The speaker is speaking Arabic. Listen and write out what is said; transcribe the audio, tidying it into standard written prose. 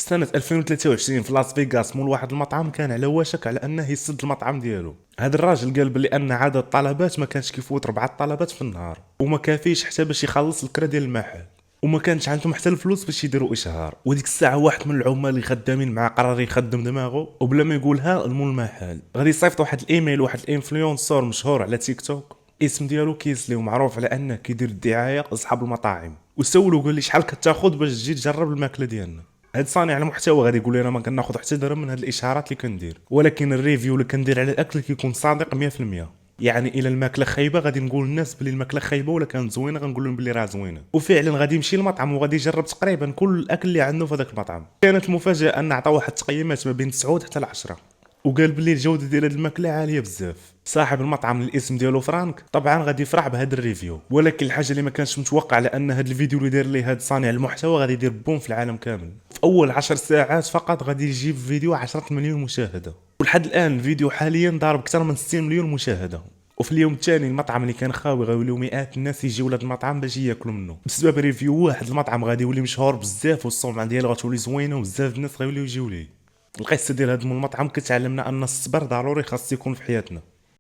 سنة 2023 في لاس فيغاس مول واحد المطعم كان على وشك على انه يسد المطعم ديالو. هذا الراجل قال بلي ان عدد الطلبات ما كانش كيفوت 4 طلبات في النهار، وما كافيش حتى باش يخلص الكرا ديال المحل، وما كانش عندهم حتى الفلوس باش يديروا اشهار. وديك الساعه واحد من العمال اللي خدامين معاه قرر يخدم دماغه، وبلا ما يقولها المول المحل غادي يصيفط واحد الايميل واحد الانفلونسور مشهور على تيك توك، اسم ديالو كيسلي ومعروف على انه كيدير الدعايه لاصحاب المطاعم، وسولو قال لي شحال كتاخذ باش تجي تجرب الماكله ديالنا. هاد صانع المحتوى غادي يقول لنا ما كناخذ حتى درهم من هاد الاشهارات اللي كندير، ولكن الريفيو اللي كندير على الاكل كيكون صادق 100%. يعني الى الماكله خايبه غادي نقول للناس بلي الماكله خايبه، ولا كانت زوينه غنقول لهم بلي راه زوينه. وفعلا غادي يمشي للمطعم وغادي يجرب تقريبا كل الاكل اللي عنده في هذاك المطعم. كانت المفاجاه ان عطى واحد التقييمات ما بين 9 حتى ل 10، وقال بلي الجوده ديال هاد الماكله عاليه بزاف. صاحب المطعم الاسم ديالو فرانك طبعا غادي يفرح بهذا الريفيو، ولكن الحاجه اللي ما كانش متوقع لان هذا الفيديو اللي دار ليه هذا صانع المحتوى غادي يدير بوم في العالم كامل. في اول 10 ساعات فقط غادي يجيب فيديو 10 مليون مشاهده، ولحد الان الفيديو حاليا ضارب اكثر من 60 مليون مشاهده. وفي اليوم الثاني المطعم اللي كان خاوي غيوليو مئات الناس يجيو لهاد المطعم باش ياكلوا منه بسبب ريفيو واحد. المطعم غادي يولي مشهور بزاف والسمعه ديالو غتولي زوينه وبزاف الناس غيوليو يجيو ليه. القصه ديال هذا المطعم كتعلمنا ان الصبر ضروري خاص يكون في حياتنا.